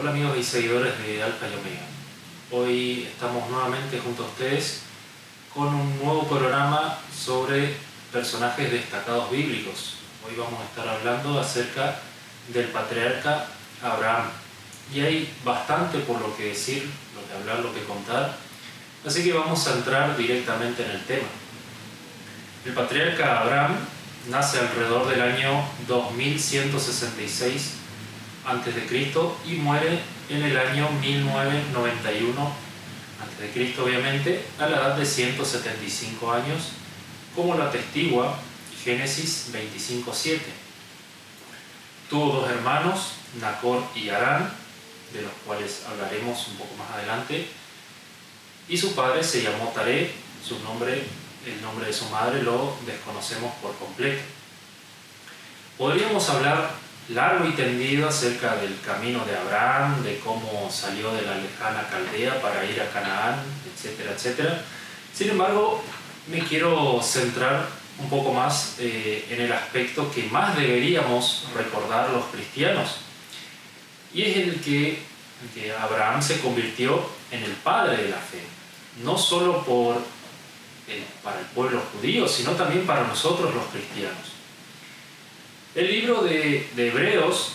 Hola amigos y seguidores de Alfa y Omega. Hoy estamos nuevamente junto a ustedes con un nuevo programa sobre personajes destacados bíblicos. Hoy vamos a estar hablando acerca del patriarca Abraham. Y hay bastante por lo que decir, lo que hablar, lo que contar. Así que vamos a entrar directamente en el tema. El patriarca Abraham nace alrededor del año 2166 a.C. y muere en el año 1991 a.C., obviamente, a la edad de 175 años, como lo atestigua Génesis 25:7. Tuvo dos hermanos, Nacor y Harán, de los cuales hablaremos un poco más adelante, y su padre se llamó Taré. El nombre de su madre lo desconocemos por completo. Podríamos hablar largo y tendido acerca del camino de Abraham, de cómo salió de la lejana Caldea para ir a Canaán, etcétera, etcétera. Sin embargo, me quiero centrar un poco más en el aspecto que más deberíamos recordar los cristianos, y es el que Abraham se convirtió en el padre de la fe, no solo para el pueblo judío, sino también para nosotros los cristianos. El libro de Hebreos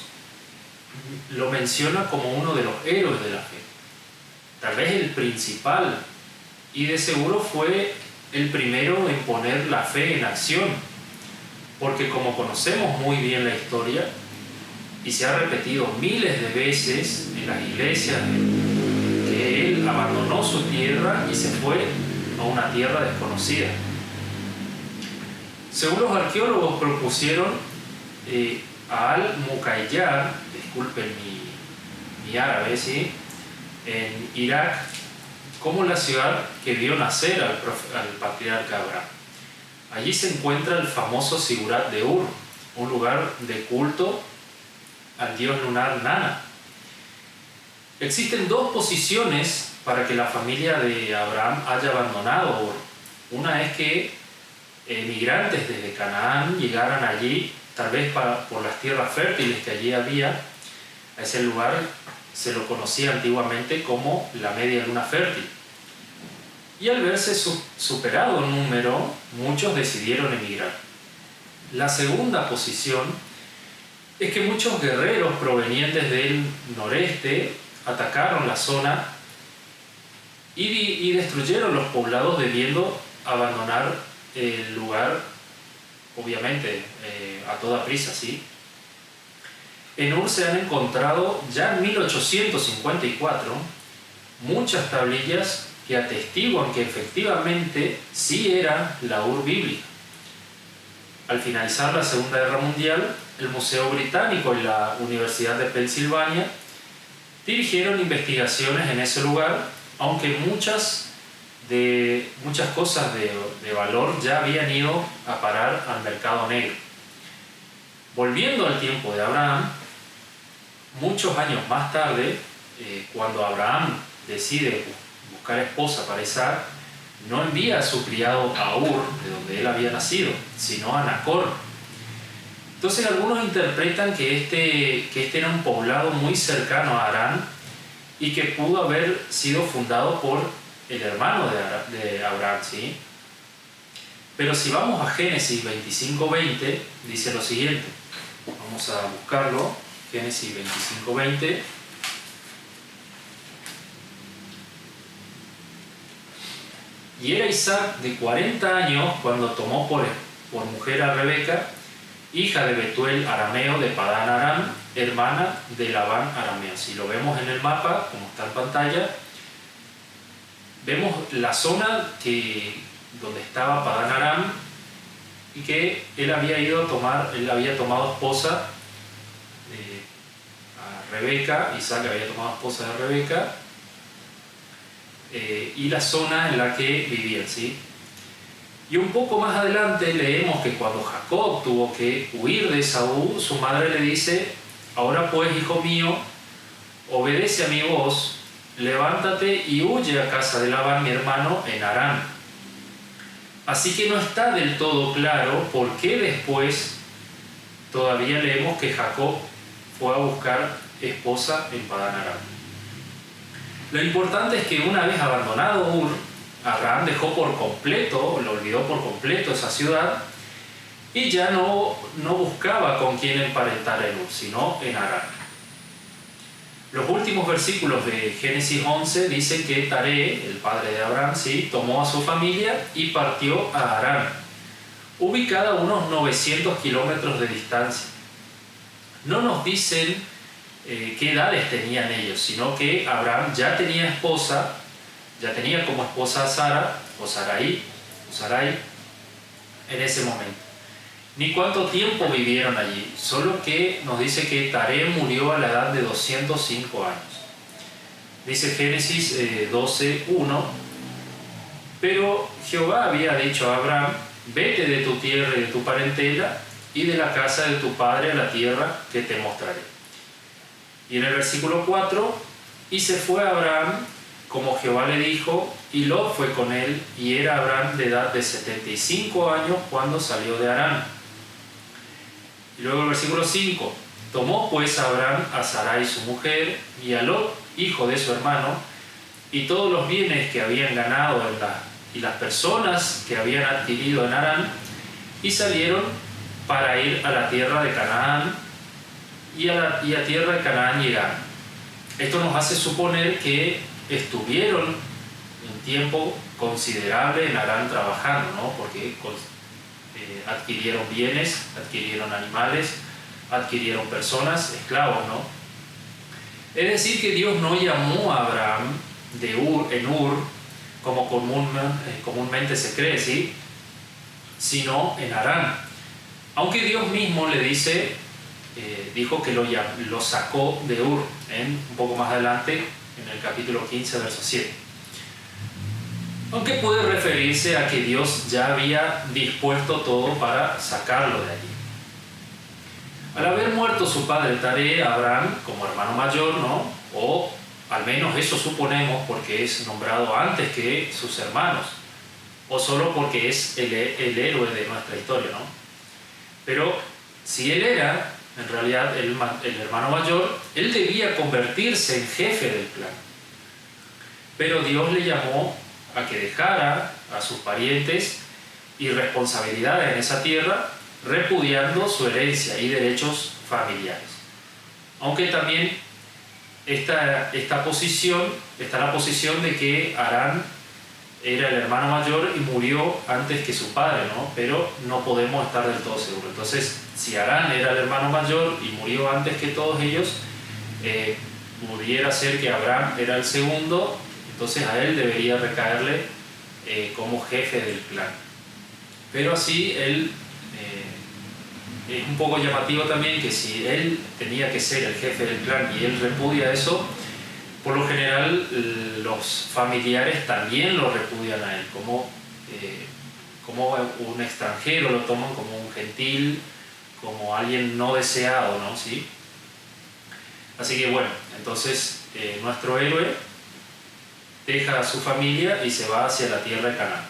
lo menciona como uno de los héroes de la fe, tal vez el principal, y de seguro fue el primero en poner la fe en acción, porque como conocemos muy bien la historia, y se ha repetido miles de veces en las iglesias, que él abandonó su tierra y se fue a una tierra desconocida. Según los arqueólogos propusieron a Al-Muqayyar, disculpen mi árabe, ¿sí?, en Irak, como la ciudad que vio nacer al patriarca Abraham. Allí se encuentra el famoso Sigurat de Ur, un lugar de culto al dios lunar Nana. Existen dos posiciones para que la familia de Abraham haya abandonado Ur. Una es que emigrantes desde Canaán llegaran allí, tal vez por las tierras fértiles que allí había. A ese lugar se lo conocía antiguamente como la media luna fértil. Y al verse superado en número, muchos decidieron emigrar. La segunda posición es que muchos guerreros provenientes del noreste atacaron la zona y destruyeron los poblados, debiendo abandonar el lugar, obviamente, a toda prisa, ¿sí? En Ur se han encontrado ya en 1854 muchas tablillas que atestiguan que efectivamente sí era la Ur bíblica. Al finalizar la Segunda Guerra Mundial, el Museo Británico y la Universidad de Pensilvania dirigieron investigaciones en ese lugar, aunque muchas cosas de valor ya habían ido a parar al mercado negro. Volviendo al tiempo de Abraham, muchos años más tarde, cuando Abraham decide buscar esposa para Isaac, no envía a su criado a Ur, de donde él había nacido, sino a Nacor. Entonces algunos interpretan que este era un poblado muy cercano a Harán y que pudo haber sido fundado por el hermano de Abraham, ¿sí? Pero si vamos a Génesis 25:20, dice lo siguiente. Vamos a buscarlo. Génesis 25:20. Y era Isaac de 40 años cuando tomó por mujer a Rebeca, hija de Betuel arameo de Padán Aram, hermana de Labán arameo. Si lo vemos en el mapa, como está en pantalla, vemos la zona donde estaba Padán Aram, y que él había tomado esposa a Rebeca. Isaac había tomado esposa de Rebeca, y la zona en la que vivían, ¿sí? Y un poco más adelante leemos que cuando Jacob tuvo que huir de Esaú, su madre le dice: ahora pues, hijo mío, obedece a mi voz, levántate y huye a casa de Labán mi hermano en Harán. Así que no está del todo claro por qué después todavía leemos que Jacob fue a buscar esposa en Padán Aram. Lo importante es que una vez abandonado Ur, Abraham dejó por completo, lo olvidó por completo esa ciudad y ya no buscaba con quién emparentar en Ur, sino en Harán. Los últimos versículos de Génesis 11 dicen que Taré, el padre de Abraham, ¿sí?, tomó a su familia y partió a Harán, ubicada a unos 900 kilómetros de distancia. No nos dicen qué edades tenían ellos, sino que Abraham ya tenía esposa, ya tenía como esposa a Sara, o Sarai, en ese momento. Ni cuánto tiempo vivieron allí, solo que nos dice que Taré murió a la edad de 205 años. Dice Génesis 12:1, pero Jehová había dicho a Abraham: vete de tu tierra y de tu parentela y de la casa de tu padre a la tierra que te mostraré. Y en el versículo 4, y se fue Abraham como Jehová le dijo, y Lot fue con él, y era Abraham de edad de 75 años cuando salió de Harán. Y luego el versículo 5, tomó pues Abraham a Sarai su mujer, y a Lot, hijo de su hermano, y todos los bienes que habían ganado y las personas que habían adquirido en Harán, y salieron para ir a la tierra de Canaán, y a tierra de Canaán llegaron. Esto nos hace suponer que estuvieron un tiempo considerable en Harán trabajando, ¿no? Porque adquirieron bienes, adquirieron animales, adquirieron personas, esclavos, ¿no? Es decir, que Dios no llamó a Abraham en Ur, como comúnmente se cree, ¿sí?, sino en Harán. Aunque Dios mismo le dijo que lo sacó de Ur, un poco más adelante, en el capítulo 15, verso 7. Aunque puede referirse a que Dios ya había dispuesto todo para sacarlo de allí. Al haber muerto su padre Taré, Abraham, como hermano mayor, ¿no?, o al menos eso suponemos porque es nombrado antes que sus hermanos, o solo porque es el héroe de nuestra historia, ¿no? Pero si él era en realidad el hermano mayor, él debía convertirse en jefe del clan. Pero Dios le llamó a que dejara a sus parientes y responsabilidades en esa tierra, repudiando su herencia y derechos familiares. Aunque también está la posición de que Harán era el hermano mayor y murió antes que su padre, ¿no? Pero no podemos estar del todo seguros. Entonces, si Harán era el hermano mayor y murió antes que todos ellos, pudiera ser que Abraham era el segundo, entonces a él debería recaerle como jefe del clan. Pero así él es un poco llamativo también que si él tenía que ser el jefe del clan y él repudia eso, por lo general los familiares también lo repudian a él, como un extranjero, lo toman como un gentil, como alguien no deseado, ¿no? ¿Sí? Así que bueno, entonces nuestro héroe deja a su familia y se va hacia la tierra de Canaán.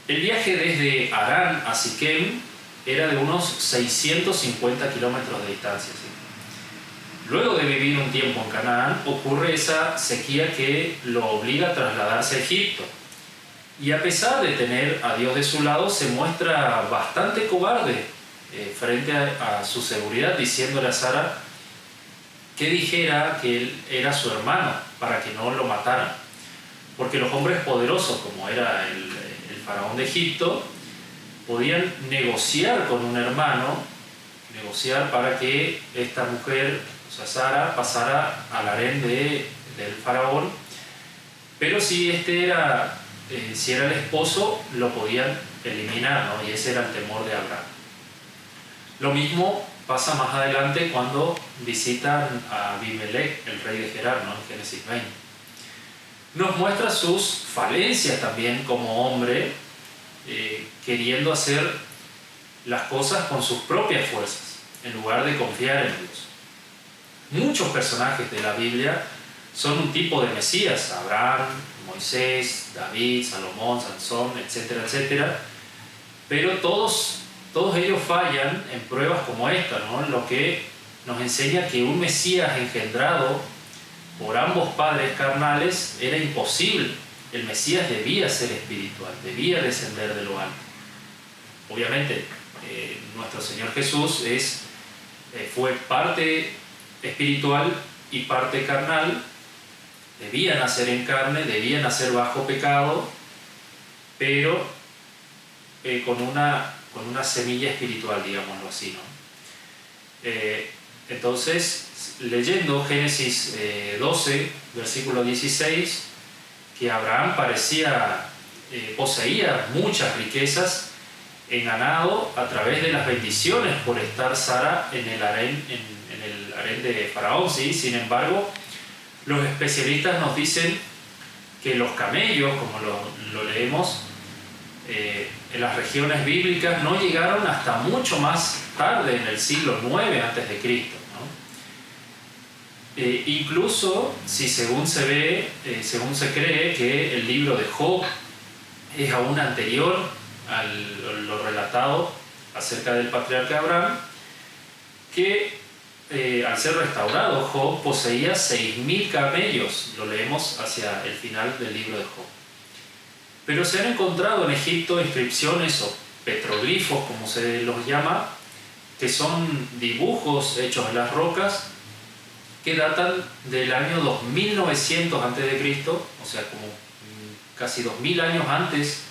El viaje desde Harán a Siquem era de unos 650 kilómetros de distancia, ¿sí? Luego de vivir un tiempo en Canaán, ocurre esa sequía que lo obliga a trasladarse a Egipto. Y a pesar de tener a Dios de su lado, se muestra bastante cobarde frente a su seguridad, diciéndole a Sara que dijera que él era su hermano para que no lo mataran. Porque los hombres poderosos, como era el faraón de Egipto, podían negociar con un hermano, negociar para que esta mujer, o sea, Sara, pasara al harén del faraón, pero si era el esposo, lo podían eliminar, ¿no? Y ese era el temor de Abraham. Lo mismo pasa más adelante cuando visitan a Abimelech, el rey de Gerar, ¿no?, en Génesis 20. Nos muestra sus falencias también como hombre, queriendo hacer las cosas con sus propias fuerzas, en lugar de confiar en Dios. Muchos personajes de la Biblia son un tipo de Mesías: Abraham, Moisés, David, Salomón, Sansón, etcétera, etcétera. Pero todos ellos fallan en pruebas como esta, ¿no? Lo que nos enseña que un Mesías engendrado por ambos padres carnales era imposible. El Mesías debía ser espiritual, debía descender de lo alto. Obviamente, nuestro Señor Jesús fue parte espiritual y parte carnal, debía nacer en carne, debía nacer bajo pecado, pero con una semilla espiritual, digámoslo así, ¿no? Entonces, leyendo Génesis 12, versículo 16, que Abraham poseía muchas riquezas en ganado a través de las bendiciones por estar Sara en el harén de Faraón, ¿sí? Sin embargo, los especialistas nos dicen que los camellos, como lo leemos en las regiones bíblicas, no llegaron hasta mucho más tarde, en el siglo IX a.C., ¿no? Incluso si según se cree que el libro de Job es aún anterior a lo relatado acerca del patriarca Abraham, que al ser restaurado Job poseía 6.000 camellos, lo leemos hacia el final del libro de Job. Pero se han encontrado en Egipto inscripciones o petroglifos, como se los llama, que son dibujos hechos en las rocas que datan del año 2900 a.C., o sea, como casi 2000 años antes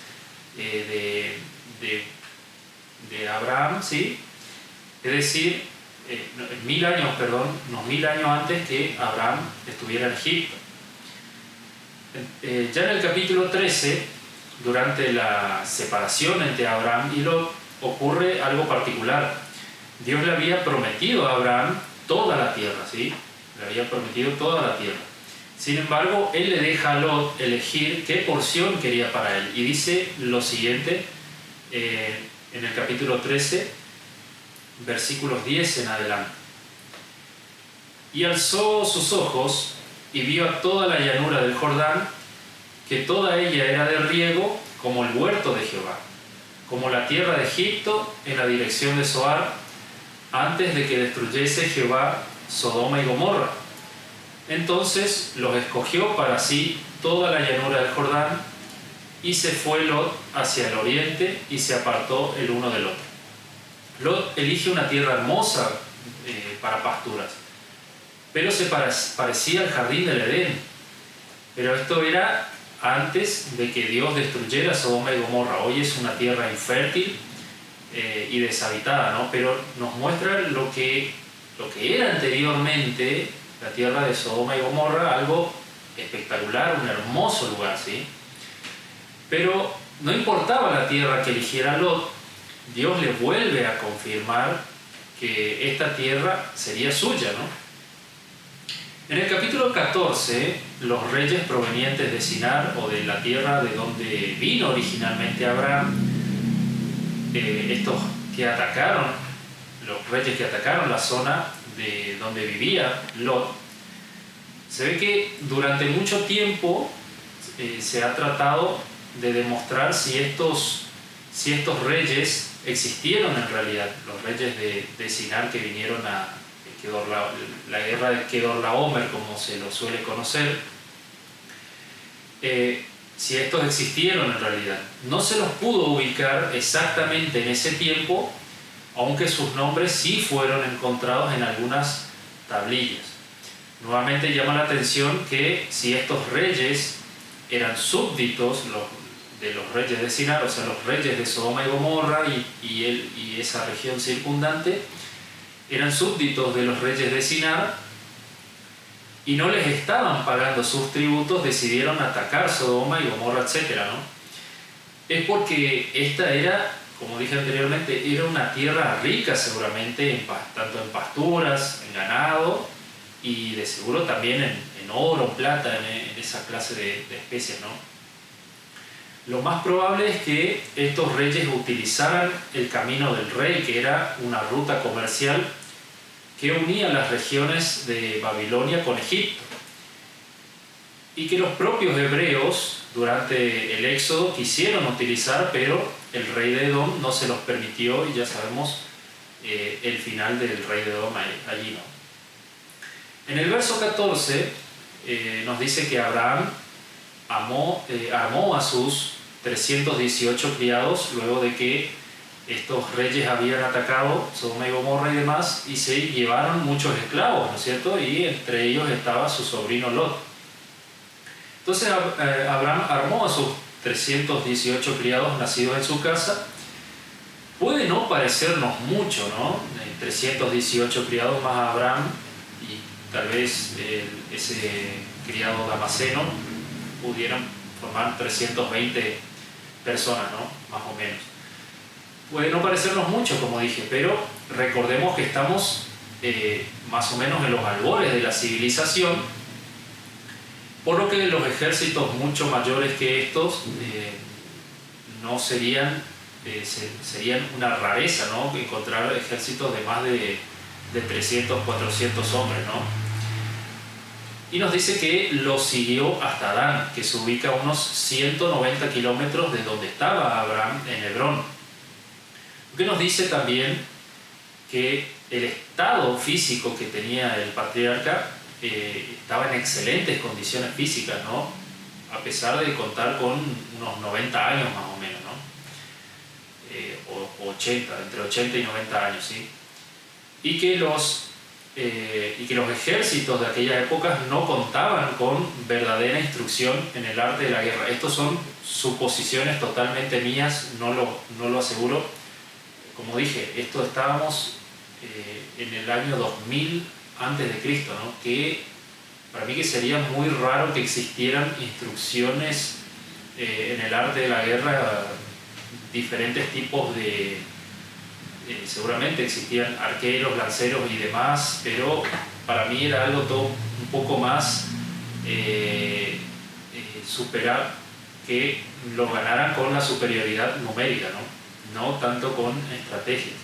de Abraham, ¿sí? Es decir, unos 1000 años antes que Abraham estuviera en Egipto. Ya en el capítulo 13, durante la separación entre Abraham y Lot, ocurre algo particular. Dios le había prometido a Abraham toda la tierra, ¿sí? Le había prometido toda la tierra. Sin embargo, él le deja a Lot elegir qué porción quería para él. Y dice lo siguiente en el capítulo 13, versículos 10 en adelante. Y alzó sus ojos y vio a toda la llanura del Jordán, que toda ella era de riego como el huerto de Jehová, como la tierra de Egipto en la dirección de Zoar, antes de que destruyese Jehová Sodoma y Gomorra. Entonces los escogió para sí toda la llanura del Jordán, y se fue Lot hacia el oriente y se apartó el uno del otro. Lot elige una tierra hermosa para pasturas, pero se parecía al jardín del Edén. Pero esto era antes de que Dios destruyera Sodoma y Gomorra. Hoy es una tierra infértil y deshabitada, ¿no? Pero nos muestra lo que era anteriormente la tierra de Sodoma y Gomorra, algo espectacular, un hermoso lugar, ¿sí? Pero no importaba la tierra que eligiera Lot, Dios le vuelve a confirmar que esta tierra sería suya, ¿no? En el capítulo 14, los reyes provenientes de Sinar, o de la tierra de donde vino originalmente Abraham, estos que atacaron, los reyes que atacaron la zona de donde vivía Lot, se ve que durante mucho tiempo se ha tratado de demostrar si estos reyes existieron en realidad, los reyes de Sinar que vinieron a la guerra de Kedorlaomer, como se lo suele conocer, si estos existieron en realidad. No se los pudo ubicar exactamente en ese tiempo, aunque sus nombres sí fueron encontrados en algunas tablillas. Nuevamente llama la atención que si estos reyes eran súbditos de los reyes de Sinar, o sea, los reyes de Sodoma y Gomorra y esa región circundante, eran súbditos de los reyes de Sinar y no les estaban pagando sus tributos, decidieron atacar Sodoma y Gomorra, etc., ¿no? Es porque esta era, como dije anteriormente, era una tierra rica seguramente, tanto en pasturas, en ganado, y de seguro también en oro, plata, en esa clase de especies, ¿no? Lo más probable es que estos reyes utilizaran el camino del rey, que era una ruta comercial que unía las regiones de Babilonia con Egipto, y que los propios hebreos durante el éxodo quisieron utilizar, pero el rey de Edom no se los permitió, y ya sabemos el final del rey de Edom allí, ¿no? En el verso 14 nos dice que Abraham armó a sus 318 criados luego de que estos reyes habían atacado Sodoma y Gomorra y demás, y se llevaron muchos esclavos, ¿no es cierto? Y entre ellos estaba su sobrino Lot. Entonces Abraham armó a sus 318 criados nacidos en su casa. Puede no parecernos mucho, ¿no? 318 criados más Abraham y tal vez ese criado damaseno pudieran formar 320 personas, ¿no? Más o menos. Puede no parecernos mucho, como dije, pero recordemos que estamos más o menos en los albores de la civilización, por lo que los ejércitos mucho mayores que estos no serían una rareza, ¿no? Encontrar ejércitos de más de 300, 400 hombres, ¿no? Y nos dice que lo siguió hasta Dan, que se ubica a unos 190 kilómetros de donde estaba Abraham en Hebrón. Lo que nos dice también que el estado físico que tenía el patriarca estaba en excelentes condiciones físicas, ¿no? A pesar de contar con unos 90 años más o menos, ¿no? O 80, entre 80 y 90 años, ¿sí? Y que los ejércitos de aquella época no contaban con verdadera instrucción en el arte de la guerra. Estos son suposiciones totalmente mías, no lo aseguro. Como dije, estábamos en el año 2000 antes de Cristo, ¿no? Que para mí que sería muy raro que existieran instrucciones en el arte de la guerra, diferentes tipos de... seguramente existían arqueros, lanceros y demás, pero para mí era algo todo un poco más superar, que lo ganaran con la superioridad numérica, no tanto con estrategias.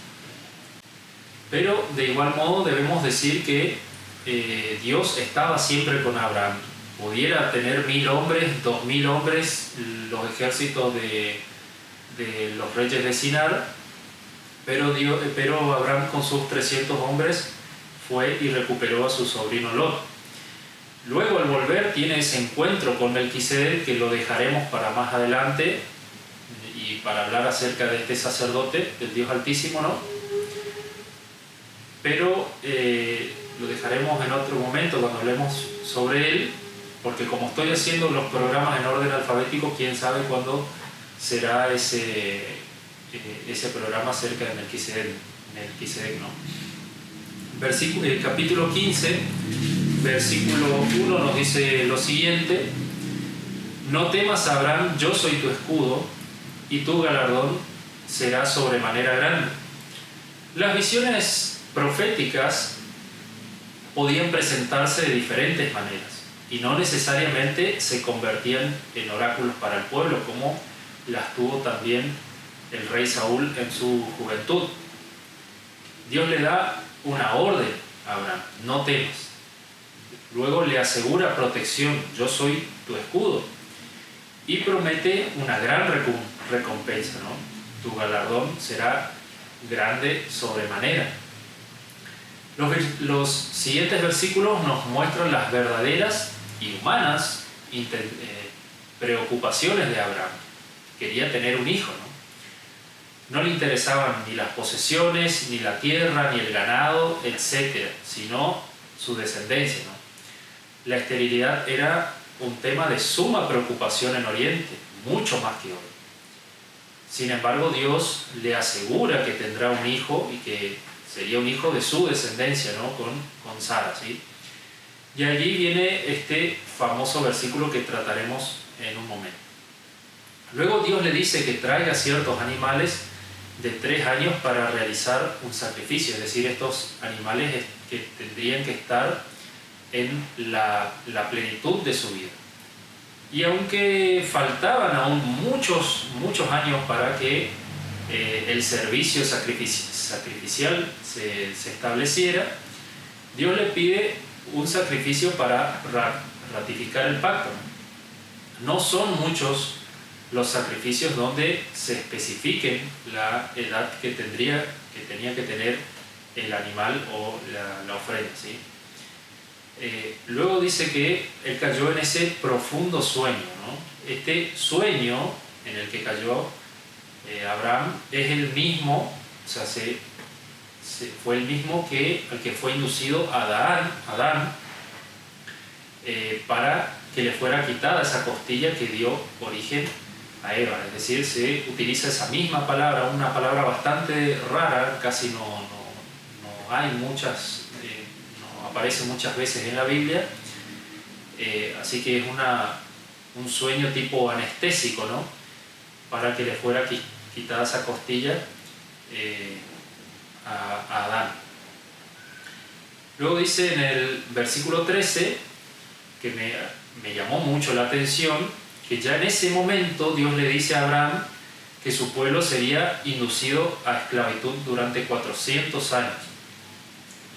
Pero de igual modo debemos decir que Dios estaba siempre con Abraham. Pudiera tener 1000 hombres, 2000 hombres, los ejércitos de los reyes de Sinar, pero Abraham con sus 300 hombres fue y recuperó a su sobrino Lot. Luego al volver tiene ese encuentro con Melquisedec, que lo dejaremos para más adelante y para hablar acerca de este sacerdote del Dios Altísimo, ¿no? Pero lo dejaremos en otro momento cuando hablemos sobre él, porque como estoy haciendo los programas en orden alfabético, quién sabe cuándo será ese programa acerca de Melquisedec, ¿no? Capítulo 15, versículo 1 nos dice lo siguiente: no temas, Abraham, yo soy tu escudo, y tu galardón será sobremanera grande. Las visiones proféticas podían presentarse de diferentes maneras y no necesariamente se convertían en oráculos para el pueblo, como las tuvo también el rey Saúl en su juventud. Dios le da una orden a Abraham: no temas. Luego le asegura protección: yo soy tu escudo. Y promete una gran recompensa, ¿no? Tu galardón será grande sobremanera. Los siguientes versículos nos muestran las verdaderas y humanas preocupaciones de Abraham. Quería tener un hijo, ¿no? No le interesaban ni las posesiones, ni la tierra, ni el ganado, etc., sino su descendencia, ¿no? La esterilidad era un tema de suma preocupación en Oriente, mucho más que hoy. Sin embargo, Dios le asegura que tendrá un hijo y que sería un hijo de su descendencia, ¿no? Con Sara, ¿sí? Y allí viene este famoso versículo que trataremos en un momento. Luego Dios le dice que traiga ciertos animales de 3 años para realizar un sacrificio, es decir, estos animales que tendrían que estar en la plenitud de su vida. Y aunque faltaban aún muchos años para que el servicio sacrificial se estableciera, Dios le pide un sacrificio para ratificar el pacto. No son muchos los sacrificios donde se especifiquen la edad que tenía que tener el animal o la ofrenda, ¿sí? Luego dice que él cayó en ese profundo sueño, ¿no? Este sueño en el que cayó Abraham es el mismo, o sea, fue el mismo al que fue inducido Adán, para que le fuera quitada esa costilla que dio origen a Eva. Es decir, se utiliza esa misma palabra, una palabra bastante rara, casi no hay muchas, no aparece muchas veces en la Biblia, así que es un sueño tipo anestésico, ¿no? Para que le fuera quitada esa costilla a Adán. Luego dice en el versículo 13, que me llamó mucho la atención, que ya en ese momento Dios le dice a Abraham que su pueblo sería inducido a esclavitud durante 400 años.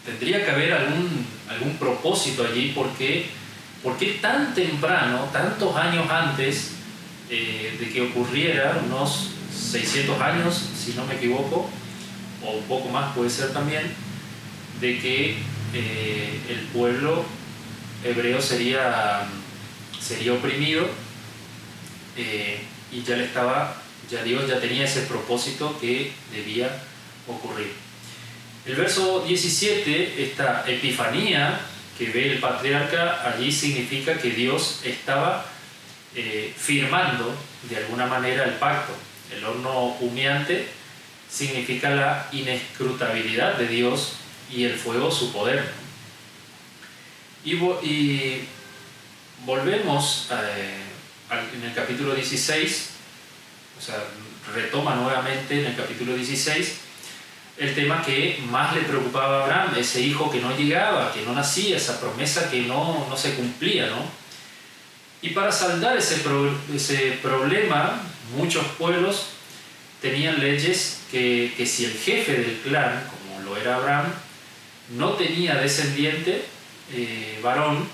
Tendría que haber algún propósito allí, ¿por qué tan temprano, tantos años antes de que ocurriera, unos 600 años, si no me equivoco, o un poco más puede ser también, de que el pueblo hebreo sería oprimido, y ya Dios ya tenía ese propósito que debía ocurrir. El verso 17, esta epifanía que ve el patriarca, allí significa que Dios estaba firmando de alguna manera el pacto. El horno humeante significa la inescrutabilidad de Dios y el fuego su poder. Y volvemos en el capítulo 16, o sea, retoma nuevamente en el capítulo 16 el tema que más le preocupaba a Abraham, ese hijo que no llegaba, que no nacía, esa promesa que no se cumplía, ¿no? Y para saldar ese problema, muchos pueblos tenían leyes que si el jefe del clan, como lo era Abraham, no tenía descendiente varón,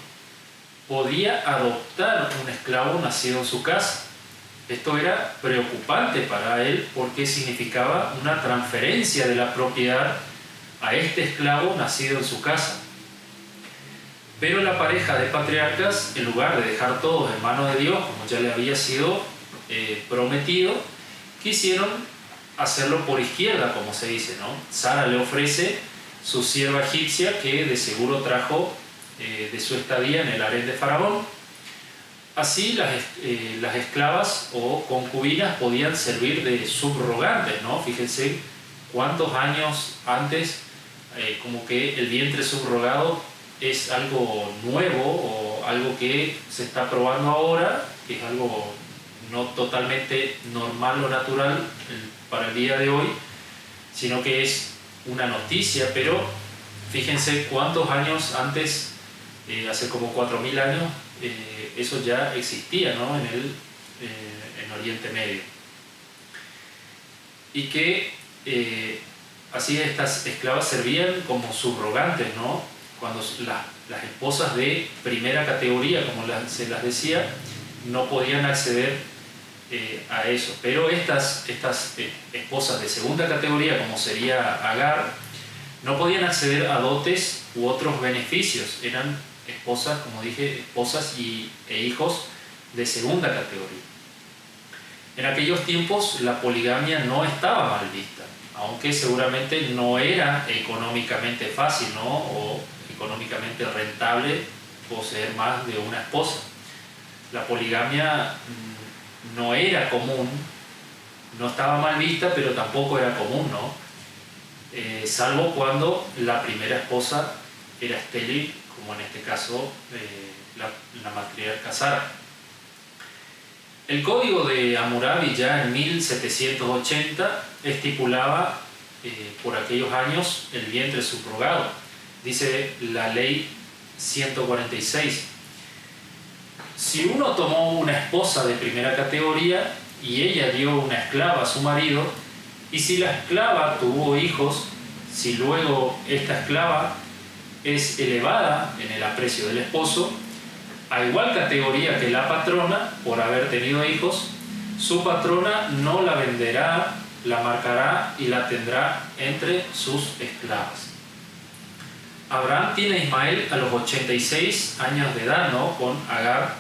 podía adoptar un esclavo nacido en su casa. Esto era preocupante para él porque significaba una transferencia de la propiedad a este esclavo nacido en su casa. Pero la pareja de patriarcas, en lugar de dejar todo en manos de Dios, como ya le había sido prometido, quisieron hacerlo por izquierda, como se dice, ¿no? Sara le ofrece su sierva egipcia, que de seguro trajo de su estadía en el harén de Faraón. Así las esclavas o concubinas podían servir de subrogantes, ¿no? Fíjense cuántos años antes, como que el vientre subrogado es algo nuevo o algo que se está probando ahora, que es algo no totalmente normal o natural para el día de hoy, sino que es una noticia. Pero fíjense cuántos años antes, hace como 4.000 años, eso ya existía, ¿no? en Oriente Medio. Y que así estas esclavas servían como subrogantes, ¿no? Cuando las esposas de primera categoría, como se las decía, no podían acceder a eso. Pero estas esposas de segunda categoría, como sería Agar, no podían acceder a dotes u otros beneficios. Eran esposas, como dije, esposas e hijos de segunda categoría. En aquellos tiempos la poligamia no estaba mal vista, aunque seguramente no era económicamente fácil, ¿no? O económicamente rentable poseer más de una esposa. La poligamia no era común, no estaba mal vista, pero tampoco era común, ¿no? Salvo cuando la primera esposa era estéril, como en este caso la matriarca Sara. El código de Hammurabi, ya en 1780, estipulaba por aquellos años el vientre subrogado. Dice la ley 146: si uno tomó una esposa de primera categoría y ella dio una esclava a su marido, y si la esclava tuvo hijos, si luego esta esclava es elevada en el aprecio del esposo, a igual categoría que la patrona, por haber tenido hijos, su patrona no la venderá, la marcará y la tendrá entre sus esclavas. Abraham tiene a Ismael a los 86 años de edad, ¿no? Con Agar,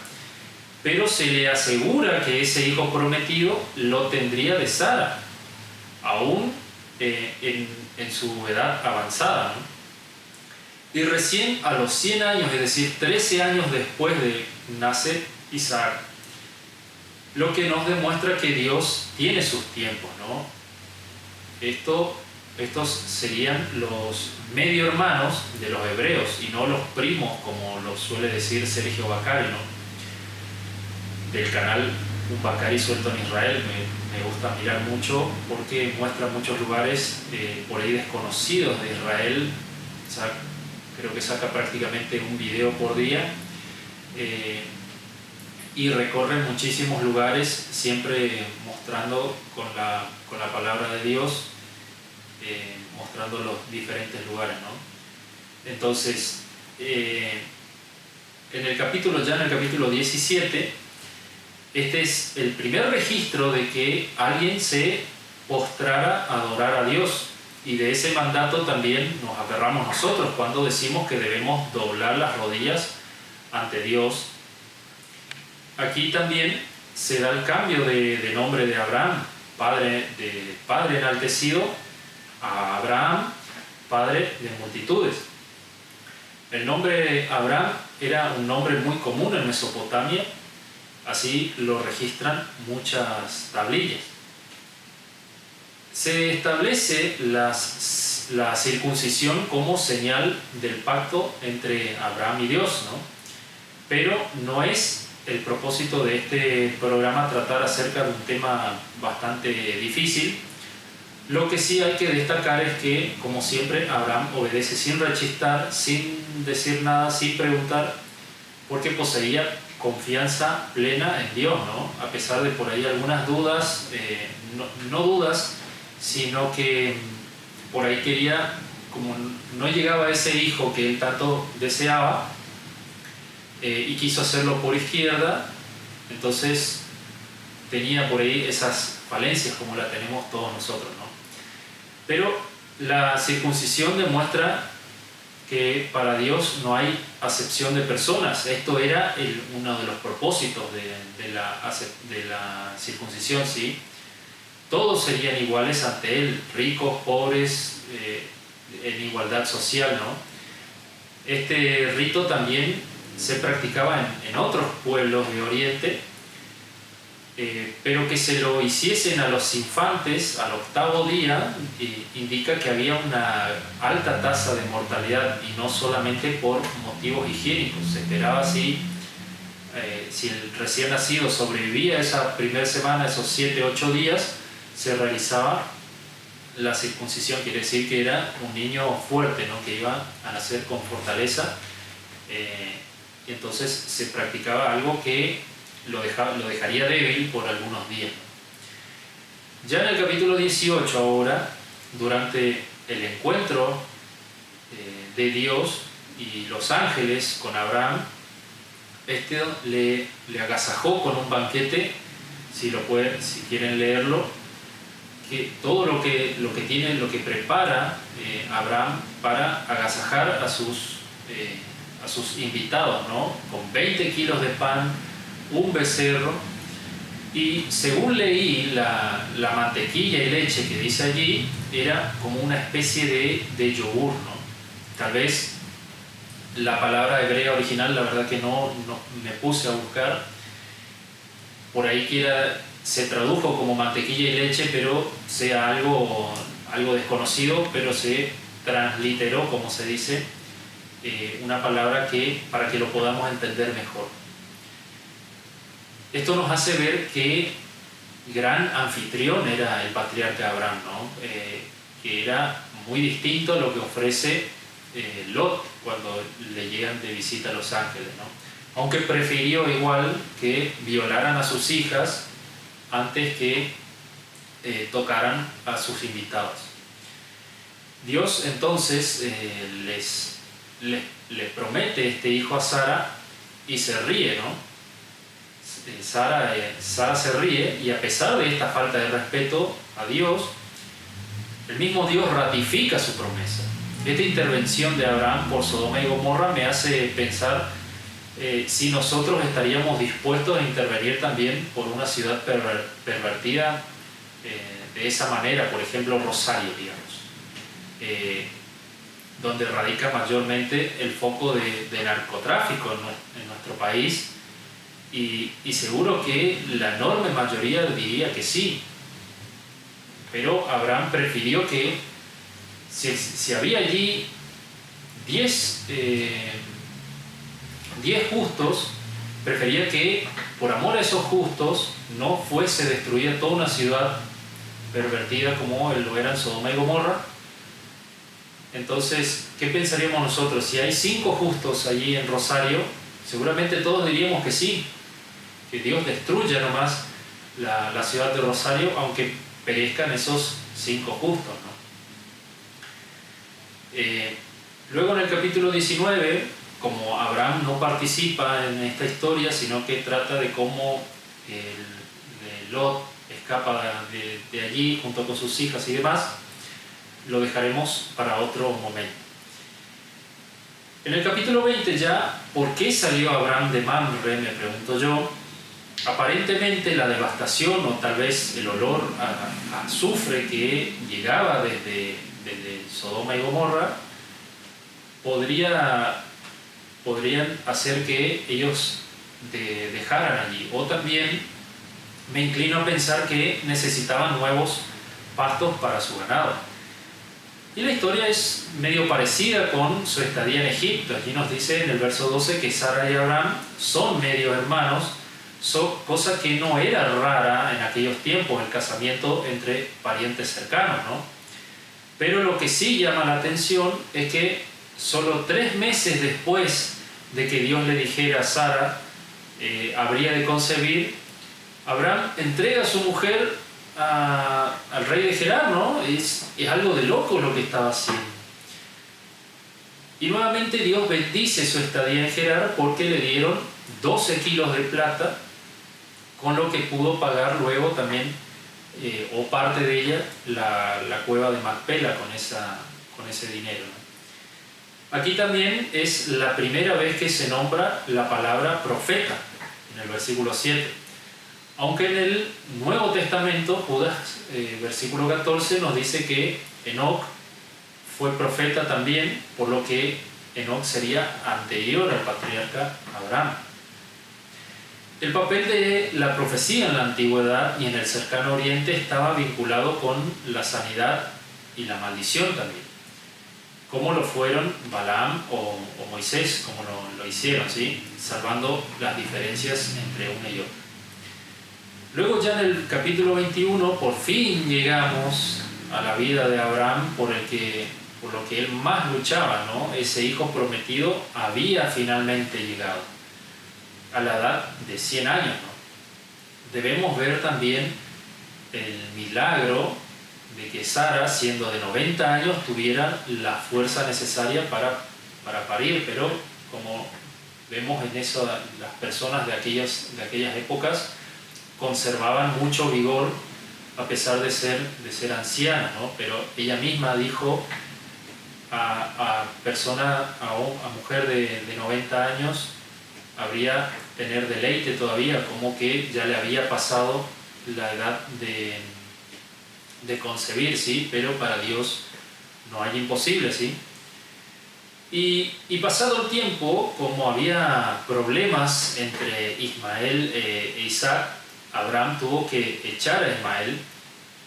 pero se le asegura que ese hijo prometido lo tendría de Sara, aún en su edad avanzada, ¿no? Y recién a los 100 años, es decir, 13 años después de nacer Isaac, lo que nos demuestra que Dios tiene sus tiempos, ¿no? Estos serían los medio hermanos de los hebreos y no los primos, como lo suele decir Sergio Bacari, ¿no? Del canal Un Bacari suelto en Israel. Me gusta mirar mucho porque muestra muchos lugares por ahí desconocidos de Israel. Creo que saca prácticamente un video por día y recorre muchísimos lugares, siempre mostrando con la palabra de Dios, mostrando los diferentes lugares, ¿no? Entonces, en el capítulo 17, este es el primer registro de que alguien se postrara a adorar a Dios. Y de ese mandato también nos aferramos nosotros cuando decimos que debemos doblar las rodillas ante Dios. Aquí también se da el cambio de nombre de Abraham, padre enaltecido, a Abraham, padre de multitudes. El nombre Abraham era un nombre muy común en Mesopotamia, así lo registran muchas tablillas. Se establece la circuncisión como señal del pacto entre Abraham y Dios, ¿no? Pero no es el propósito de este programa tratar acerca de un tema bastante difícil. Lo que sí hay que destacar es que, como siempre, Abraham obedece sin rechistar, sin decir nada, sin preguntar, porque poseía confianza plena en Dios, ¿no? A pesar de por ahí algunas dudas, no dudas, sino que por ahí quería, como no llegaba ese hijo que él tanto deseaba, y quiso hacerlo por izquierda, entonces tenía por ahí esas falencias como la tenemos todos nosotros, ¿no? Pero la circuncisión demuestra que para Dios no hay acepción de personas. Esto era uno de los propósitos de la circuncisión, ¿sí? Todos serían iguales ante Él, ricos, pobres, en igualdad social, ¿no? Este rito también se practicaba en otros pueblos de Oriente, pero que se lo hiciesen a los infantes al 8º día indica que había una alta tasa de mortalidad, y no solamente por motivos higiénicos. Se esperaba así, si el recién nacido sobrevivía esa primera semana, esos 7-8 días, se realizaba la circuncisión. Quiere decir que era un niño fuerte, ¿no? Que iba a nacer con fortaleza, y entonces se practicaba algo que lo dejaría débil por algunos días. Ya en el capítulo 18 ahora, durante el encuentro de Dios y los ángeles con Abraham, le agasajó con un banquete, si quieren leerlo, que todo lo que prepara Abraham para agasajar a sus invitados, ¿no? Con 20 kilos de pan, un becerro, y según leí, la mantequilla y leche que dice allí era como una especie de yogur, ¿no? Tal vez la palabra hebrea original, la verdad que no me puse a buscar, por ahí que se tradujo como mantequilla y leche, pero sea algo desconocido, pero se transliteró, como se dice, una palabra para que lo podamos entender mejor. Esto nos hace ver que gran anfitrión era el patriarca Abraham, ¿no? Que era muy distinto a lo que ofrece Lot cuando le llegan de visita a los ángeles, ¿no? Aunque prefirió igual que violaran a sus hijas antes que tocaran a sus invitados. Dios entonces les promete este hijo a Sara y se ríe, ¿no? Sara se ríe, y a pesar de esta falta de respeto a Dios, el mismo Dios ratifica su promesa. esta intervención de Abraham por Sodoma y Gomorra me hace pensar si nosotros estaríamos dispuestos a intervenir también por una ciudad pervertida de esa manera, por ejemplo Rosario, digamos, donde radica mayormente el foco de narcotráfico en nuestro país, y seguro que la enorme mayoría diría que sí, pero Abraham prefirió que si había allí 10 justos, prefería que por amor a esos justos no fuese destruida toda una ciudad pervertida como lo eran Sodoma y Gomorra. Entonces, ¿qué pensaríamos nosotros? Si hay 5 justos allí en Rosario, seguramente todos diríamos que sí, que Dios destruya nomás la ciudad de Rosario, aunque perezcan esos 5 justos, ¿no? Luego en el capítulo 19, como Abraham no participa en esta historia, sino que trata de cómo Lot escapa de allí junto con sus hijas y demás, lo dejaremos para otro momento. En el capítulo 20 ya, ¿por qué salió Abraham de Mamre?, me pregunto yo. Aparentemente la devastación o tal vez el olor a azufre que llegaba desde Sodoma y Gomorra podrían hacer que ellos dejaran allí, o también me inclino a pensar que necesitaban nuevos pastos para su ganado. Y la historia es medio parecida con su estadía en Egipto. Aquí nos dice en el verso 12 que Sara y Abraham son medio hermanos, cosa que no era rara en aquellos tiempos, el casamiento entre parientes cercanos, ¿no? Pero lo que sí llama la atención es que solo 3 meses después de que Dios le dijera a Sara habría de concebir, Abraham entrega a su mujer al rey de Gerar, ¿no? Es algo de loco lo que estaba haciendo. Y nuevamente Dios bendice su estadía en Gerar porque le dieron 12 kilos de plata, con lo que pudo pagar luego también, o parte de ella, la cueva de Macpela con ese dinero, ¿no? Aquí también es la primera vez que se nombra la palabra profeta, en el versículo 7. Aunque en el Nuevo Testamento, Judas, versículo 14, nos dice que Enoc fue profeta también, por lo que Enoc sería anterior al patriarca Abraham. El papel de la profecía en la antigüedad y en el cercano oriente estaba vinculado con la sanidad y la maldición también, como lo fueron Balaam o Moisés, como lo hicieron, ¿sí? Salvando las diferencias entre uno y otro. Luego ya en el capítulo 21 por fin llegamos a la vida de Abraham por lo que él más luchaba, ¿no? Ese hijo prometido había finalmente llegado a la edad de 100 años, ¿no? Debemos ver también el milagro de que Sara, siendo de 90 años, tuviera la fuerza necesaria para parir, pero como vemos en eso, las personas de aquellas épocas conservaban mucho vigor a pesar de ser ancianas, ¿no? Pero ella misma dijo a mujer de 90 años, habría tener deleite todavía, como que ya le había pasado la edad de concebir, ¿sí? Pero para Dios no hay imposible, ¿sí? Y pasado el tiempo, como había problemas entre Ismael e Isaac, Abraham tuvo que echar a Ismael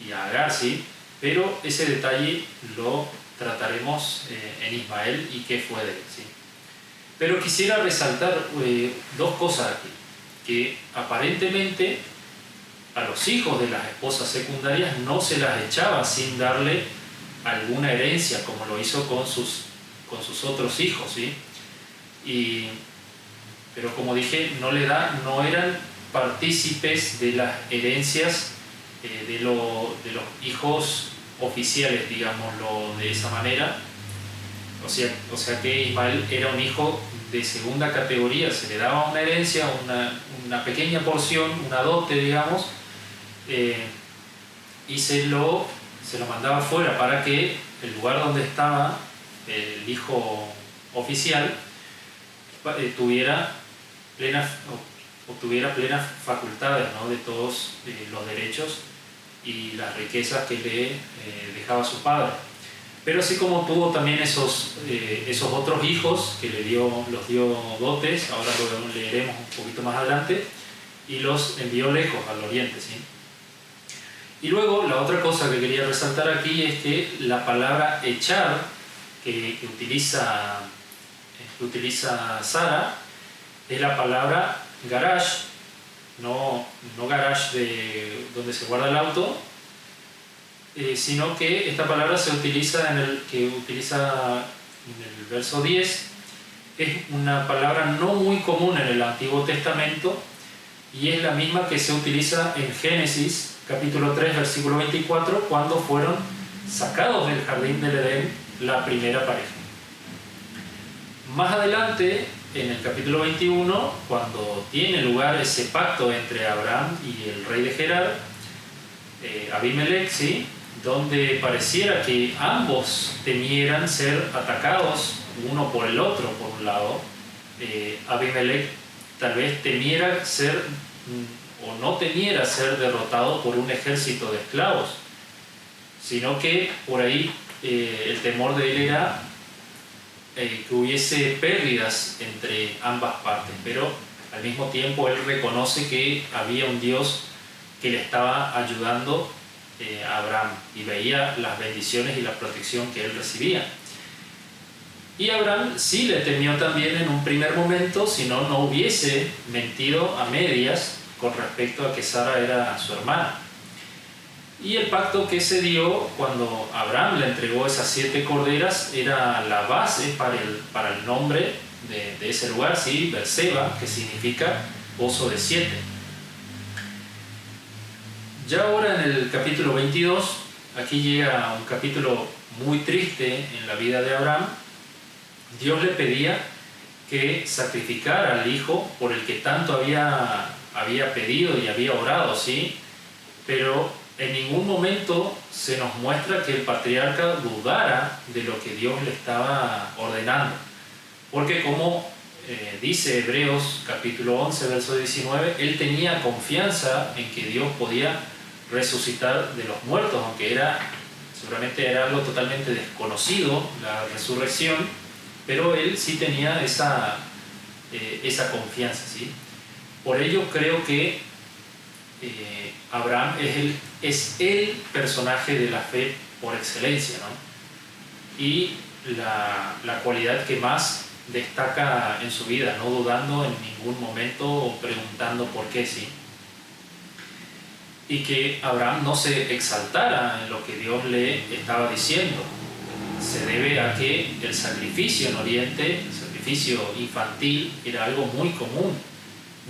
y a Agar, ¿sí? Pero ese detalle lo trataremos en Ismael y qué fue de él, ¿sí? Pero quisiera resaltar 2 cosas aquí, que aparentemente a los hijos de las esposas secundarias no se las echaba sin darle alguna herencia, como lo hizo con sus otros hijos, ¿sí? Pero como dije, no eran partícipes de las herencias de los hijos oficiales, digámoslo de esa manera. O sea que Ismael era un hijo de segunda categoría, se le daba una herencia, una pequeña porción, una dote, digamos, y se lo mandaba fuera para que el lugar donde estaba el hijo oficial, tuviera obtuviera plenas facultades, ¿no?, de todos los derechos y las riquezas que le dejaba su padre. Pero así como tuvo también esos otros hijos que los dio dotes, ahora lo leeremos un poquito más adelante, y los envió lejos al oriente, ¿sí? Y luego la otra cosa que quería resaltar aquí es que la palabra echar que utiliza Sara es la palabra garage, no garage de donde se guarda el auto, sino que esta palabra se utiliza en el verso 10. Es una palabra no muy común en el Antiguo Testamento y es la misma que se utiliza en Génesis capítulo 3 versículo 24, cuando fueron sacados del jardín del Edén la primera pareja. Más adelante, en el capítulo 21, cuando tiene lugar ese pacto entre Abraham y el rey de Gerar, Abimelech, ¿sí?, donde pareciera que ambos temieran ser atacados uno por el otro. Por un lado, Abimelech tal vez temiera ser o no temiera ser derrotado por un ejército de esclavos, sino que por ahí el temor de él era que hubiese pérdidas entre ambas partes, pero al mismo tiempo él reconoce que había un Dios que le estaba ayudando a Abraham y veía las bendiciones y la protección que él recibía. Y Abraham sí le temió también en un primer momento, si no hubiese mentido a medias con respecto a que Sara era su hermana. Y el pacto que se dio cuando Abraham le entregó esas 7 corderas era la base para el nombre de ese lugar, ¿sí?, Berseba, que significa pozo de 7. Ya ahora en el capítulo 22, aquí llega un capítulo muy triste en la vida de Abraham. Dios le pedía que sacrificara al hijo por el que tanto había pedido y había orado, ¿sí? Pero en ningún momento se nos muestra que el patriarca dudara de lo que Dios le estaba ordenando. Porque como dice Hebreos capítulo 11, verso 19, él tenía confianza en que Dios podía resucitar de los muertos, aunque seguramente era algo totalmente desconocido, la resurrección, pero él sí tenía esa confianza, ¿sí? Por ello creo que Abraham es el personaje de la fe por excelencia, ¿no? Y la cualidad que más destaca en su vida, no dudando en ningún momento o preguntando por qué, ¿sí? Y que Abraham no se exaltara en lo que Dios le estaba diciendo. Se debe a que el sacrificio en Oriente, el sacrificio infantil, era algo muy común,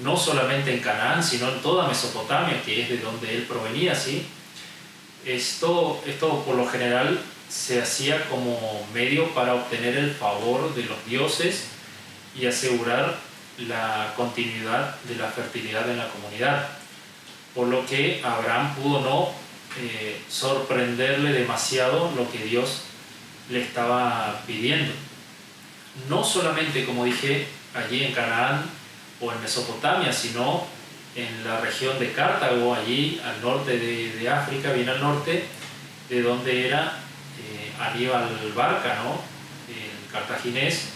no solamente en Canaán, sino en toda Mesopotamia, que es de donde él provenía, ¿sí? Esto por lo general se hacía como medio para obtener el favor de los dioses y asegurar la continuidad de la fertilidad en la comunidad. Por lo que Abraham pudo no sorprenderle demasiado lo que Dios le estaba pidiendo. No solamente, como dije, allí en Canaán o en Mesopotamia, sino en la región de Cartago, allí al norte de África, bien al norte, de donde era Aníbal Barca, ¿no?, el cartaginés,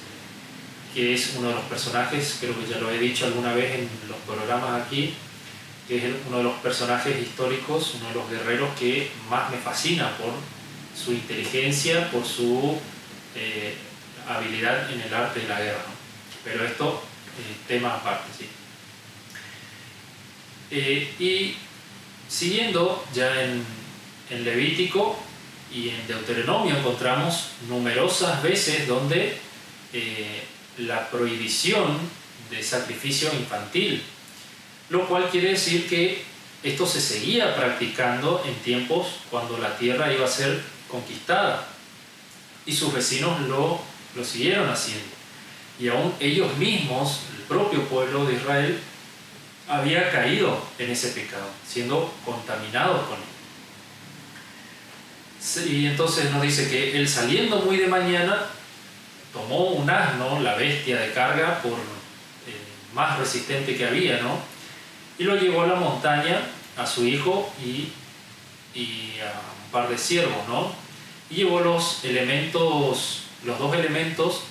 que es uno de los personajes, creo que ya lo he dicho alguna vez en los programas aquí, que es uno de los personajes históricos, uno de los guerreros que más me fascina por su inteligencia, por su habilidad en el arte de la guerra, ¿no? Pero esto, tema aparte, ¿sí? Y siguiendo ya en Levítico y en Deuteronomio encontramos numerosas veces donde la prohibición de sacrificio infantil, lo cual quiere decir que esto se seguía practicando en tiempos cuando la tierra iba a ser conquistada y sus vecinos lo siguieron haciendo, y aún ellos mismos, el propio pueblo de Israel, había caído en ese pecado, siendo contaminados con él. Y entonces nos dice que él, saliendo muy de mañana, tomó un asno, la bestia de carga, por más resistente que había, ¿no? Y lo llevó a la montaña, a su hijo y a un par de siervos, ¿no? Y llevó los dos elementos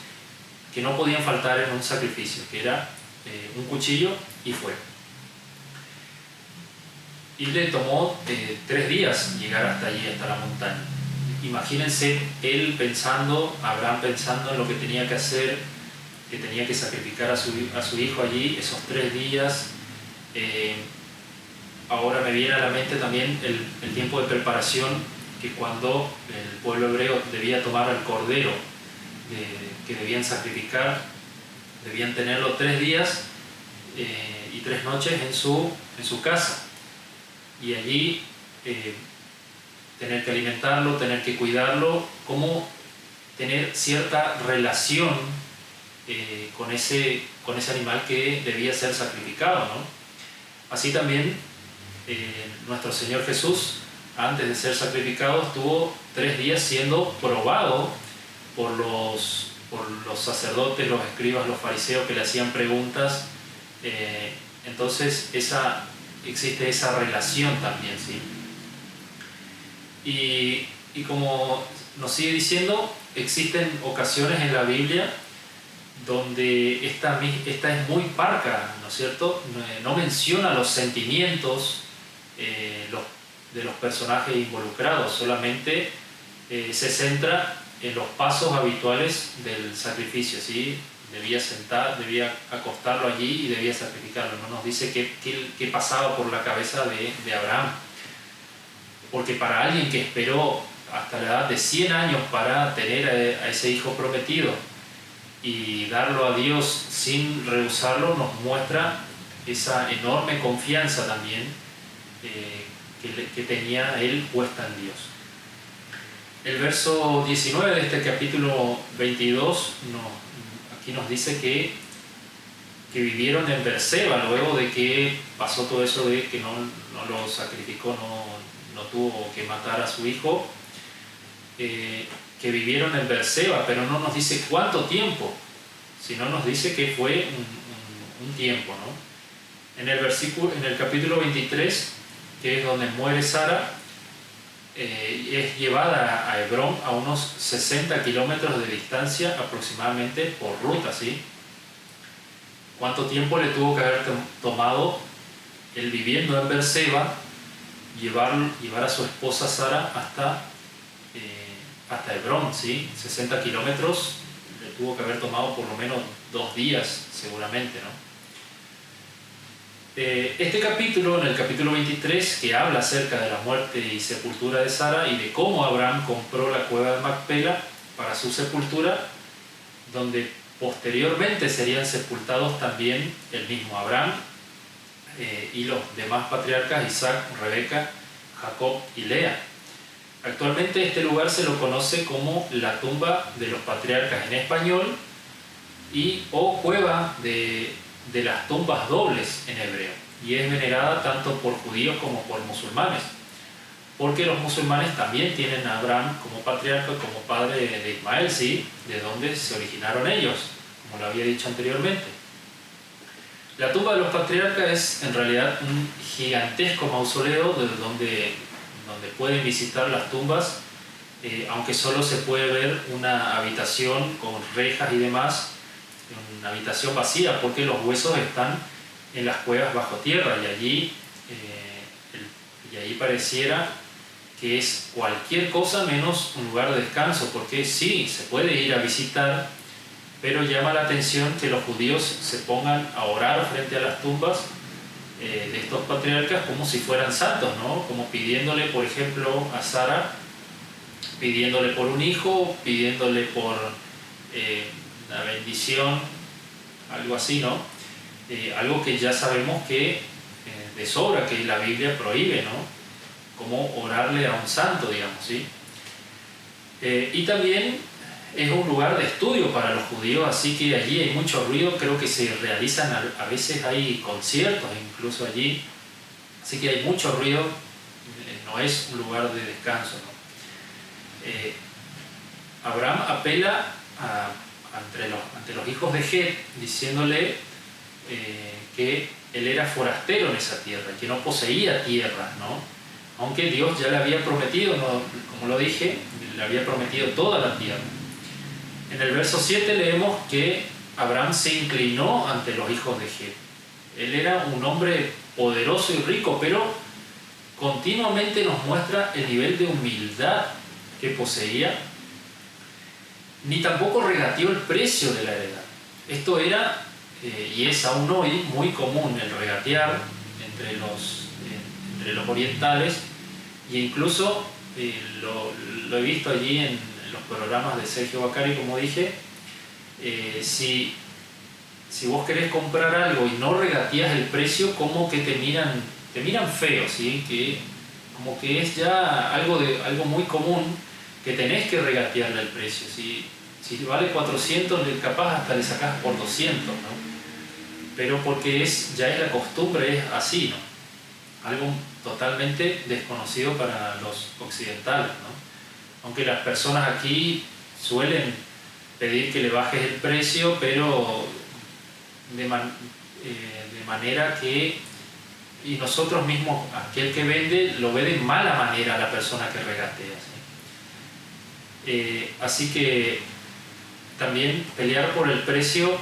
que no podían faltar en un sacrificio, que era un cuchillo y fuego. Y le tomó 3 días llegar hasta allí, hasta la montaña. Imagínense Abraham pensando en lo que tenía que hacer, que tenía que sacrificar a su hijo allí, esos 3 días. Ahora me viene a la mente también el tiempo de preparación, que cuando el pueblo hebreo debía tomar al cordero que debían sacrificar, debían tenerlo 3 días y 3 noches en su casa. Y allí tener que alimentarlo, tener que cuidarlo, como tener cierta relación con ese animal que debía ser sacrificado, ¿no? Así también nuestro Señor Jesús, antes de ser sacrificado, estuvo 3 días siendo probado por los sacerdotes, los escribas, los fariseos, que le hacían preguntas. Entonces existe esa relación también, ¿sí? Y como nos sigue diciendo, existen ocasiones en la Biblia donde esta es muy parca, ¿no es cierto? No menciona los sentimientos de los personajes involucrados, solamente se centra en los pasos habituales del sacrificio, ¿sí? Debía acostarlo allí y debía sacrificarlo. No nos dice qué pasaba por la cabeza de Abraham, porque para alguien que esperó hasta la edad de 100 años para tener a ese hijo prometido y darlo a Dios sin rehusarlo, nos muestra esa enorme confianza también que tenía él puesta en Dios. El verso 19 de este capítulo 22 aquí nos dice que vivieron en Berseba, luego de que pasó todo eso de que no lo sacrificó, no tuvo que matar a su hijo, que vivieron en Berseba, pero no nos dice cuánto tiempo, sino nos dice que fue un tiempo, ¿no? En el capítulo 23, que es donde muere Sara, es llevada a Hebrón a unos 60 kilómetros de distancia aproximadamente por ruta, ¿sí? ¿Cuánto tiempo le tuvo que haber tomado él, viviendo en Berseba, llevar a su esposa Sara hasta Hebrón, ¿sí? 60 kilómetros le tuvo que haber tomado por lo menos 2 días seguramente, ¿no? Este capítulo, en el capítulo 23, que habla acerca de la muerte y sepultura de Sara y de cómo Abraham compró la cueva de Macpela para su sepultura, donde posteriormente serían sepultados también el mismo Abraham y los demás patriarcas, Isaac, Rebeca, Jacob y Lea. Actualmente este lugar se lo conoce como la tumba de los patriarcas en español o cueva de las tumbas dobles en hebreo, y es venerada tanto por judíos como por musulmanes, porque los musulmanes también tienen a Abraham como patriarca, como padre de Ismael, ¿sí? De donde se originaron ellos, como lo había dicho anteriormente. La tumba de los patriarcas es en realidad un gigantesco mausoleo donde pueden visitar las tumbas, aunque solo se puede ver una habitación con rejas y demás, una habitación vacía, porque los huesos están en las cuevas bajo tierra, y allí pareciera que es cualquier cosa menos un lugar de descanso, porque sí, se puede ir a visitar, pero llama la atención que los judíos se pongan a orar frente a las tumbas de estos patriarcas como si fueran santos, ¿no? Como pidiéndole, por ejemplo, a Sara, pidiéndole por un hijo, pidiéndole por la bendición, algo así, ¿no? Algo que ya sabemos que de sobra que la Biblia prohíbe, ¿no? Como orarle a un santo, digamos, ¿sí? Y también es un lugar de estudio para los judíos, así que allí hay mucho ruido, creo que se realizan, a veces hay conciertos incluso allí, así que hay mucho ruido, no es un lugar de descanso, ¿no? Abraham apela a ante los hijos de Het, diciéndole que él era forastero en esa tierra, que no poseía tierra, ¿no? Aunque Dios ya le había prometido, ¿no? Como lo dije, le había prometido toda la tierra. En el verso 7 leemos que Abraham se inclinó ante los hijos de Het. Él era un hombre poderoso y rico, pero continuamente nos muestra el nivel de humildad que poseía, ni tampoco regateó el precio de la heredad. Esto era, y es aún hoy, muy común el regatear entre los orientales, e incluso lo he visto allí en los programas de Sergio Bacari, como dije. Si vos querés comprar algo y no regateás el precio, como que te miran feo, ¿sí? Que como que es ya algo muy común, que tenés que regatearle el precio. Si vale 400, capaz hasta le sacás por 200, ¿no? Pero porque ya es la costumbre, es así, ¿no? Algo totalmente desconocido para los occidentales, ¿no? Aunque las personas aquí suelen pedir que le bajes el precio, pero de manera que, y nosotros mismos, aquel que vende lo ve de mala manera a la persona que regatea, ¿sí? Así que también pelear por el precio